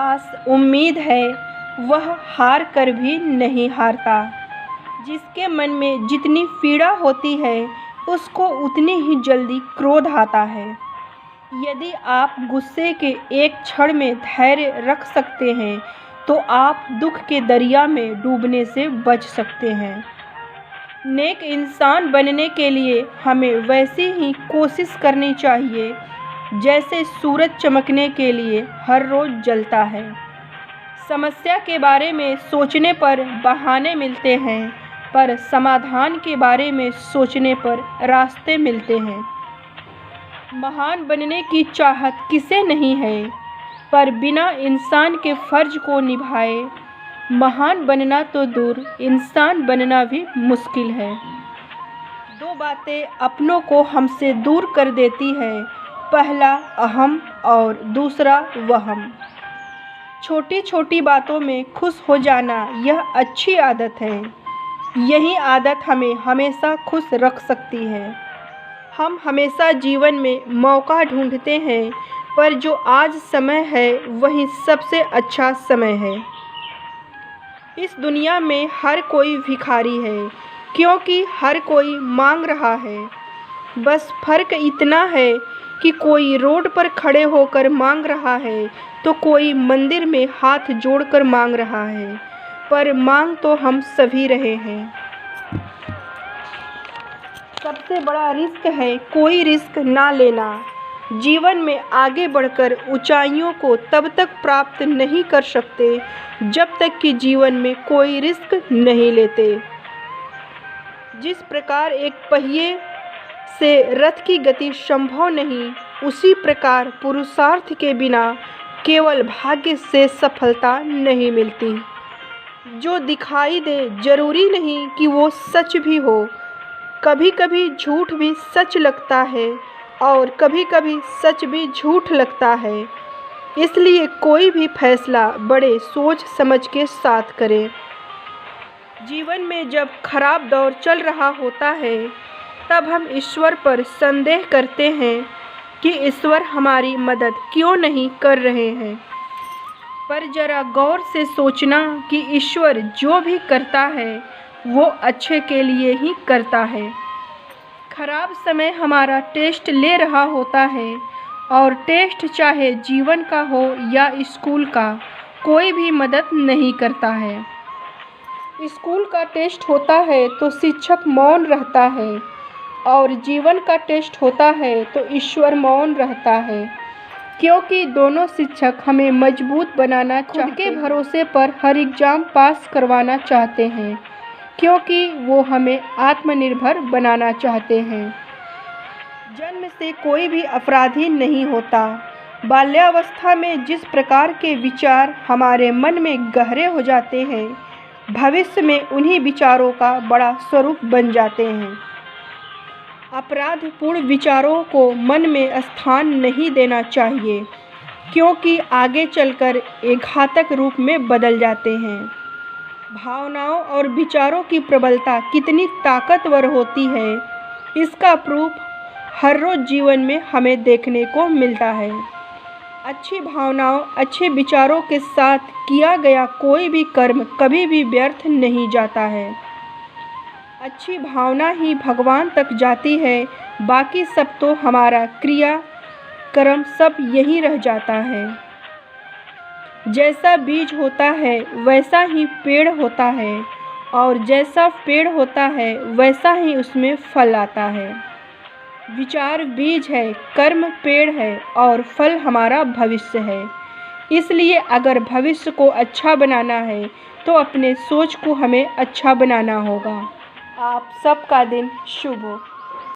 पास उम्मीद है वह हार कर भी नहीं हारता। जिसके मन में जितनी पीड़ा होती है उसको उतनी ही जल्दी क्रोध आता है। यदि आप गुस्से के एक क्षण में धैर्य रख सकते हैं तो आप दुख के दरिया में डूबने से बच सकते हैं। नेक इंसान बनने के लिए हमें वैसी ही कोशिश करनी चाहिए जैसे सूरज चमकने के लिए हर रोज़ जलता है। समस्या के बारे में सोचने पर बहाने मिलते हैं, पर समाधान के बारे में सोचने पर रास्ते मिलते हैं। महान बनने की चाहत किसे नहीं है, पर बिना इंसान के फर्ज को निभाए महान बनना तो दूर, इंसान बनना भी मुश्किल है। दो बातें अपनों को हमसे दूर कर देती है, पहला अहम और दूसरा वहम। छोटी छोटी बातों में खुश हो जाना यह अच्छी आदत है। यही आदत हमें हमेशा खुश रख सकती है। हम हमेशा जीवन में मौका ढूंढते हैं, पर जो आज समय है वही सबसे अच्छा समय है। इस दुनिया में हर कोई भिखारी है, क्योंकि हर कोई मांग रहा है। बस फ़र्क इतना है कि कोई रोड पर खड़े होकर मांग रहा है तो कोई मंदिर में हाथ जोड़कर मांग रहा है, पर मांग तो हम सभी रहे हैं। सबसे बड़ा रिस्क है कोई रिस्क ना लेना। जीवन में आगे बढ़कर ऊंचाइयों को तब तक प्राप्त नहीं कर सकते जब तक कि जीवन में कोई रिस्क नहीं लेते। जिस प्रकार एक पहिए से रथ की गति संभव नहीं, उसी प्रकार पुरुषार्थ के बिना केवल भाग्य से सफलता नहीं मिलती। जो दिखाई दे जरूरी नहीं कि वो सच भी हो। कभी कभी झूठ भी सच लगता है और कभी कभी सच भी झूठ लगता है। इसलिए कोई भी फैसला बड़े सोच समझ के साथ करें। जीवन में जब खराब दौर चल रहा होता है तब हम ईश्वर पर संदेह करते हैं कि ईश्वर हमारी मदद क्यों नहीं कर रहे हैं। पर जरा गौर से सोचना कि ईश्वर जो भी करता है वो अच्छे के लिए ही करता है। खराब समय हमारा टेस्ट ले रहा होता है, और टेस्ट चाहे जीवन का हो या स्कूल का, कोई भी मदद नहीं करता है। स्कूल का टेस्ट होता है तो शिक्षक मौन रहता है, और जीवन का टेस्ट होता है तो ईश्वर मौन रहता है, क्योंकि दोनों शिक्षक हमें मजबूत बनाना चाहते हैं। खुद के भरोसे पर हर एग्ज़ाम पास करवाना चाहते हैं, क्योंकि वो हमें आत्मनिर्भर बनाना चाहते हैं। जन्म से कोई भी अपराधी नहीं होता। बाल्यावस्था में जिस प्रकार के विचार हमारे मन में गहरे हो जाते हैं, भविष्य में उन्हीं विचारों का बड़ा स्वरूप बन जाते हैं। अपराधपूर्ण विचारों को मन में स्थान नहीं देना चाहिए, क्योंकि आगे चलकर एक घातक रूप में बदल जाते हैं। भावनाओं और विचारों की प्रबलता कितनी ताकतवर होती है, इसका प्रूफ हर रोज़ जीवन में हमें देखने को मिलता है। अच्छी भावनाओं, अच्छे विचारों के साथ किया गया कोई भी कर्म कभी भी व्यर्थ नहीं जाता है। अच्छी भावना ही भगवान तक जाती है, बाकी सब तो हमारा क्रिया कर्म सब यहीं रह जाता है। जैसा बीज होता है वैसा ही पेड़ होता है, और जैसा पेड़ होता है वैसा ही उसमें फल आता है। विचार बीज है, कर्म पेड़ है, और फल हमारा भविष्य है। इसलिए अगर भविष्य को अच्छा बनाना है तो अपने सोच को हमें अच्छा बनाना होगा। आप सबका दिन शुभ हो।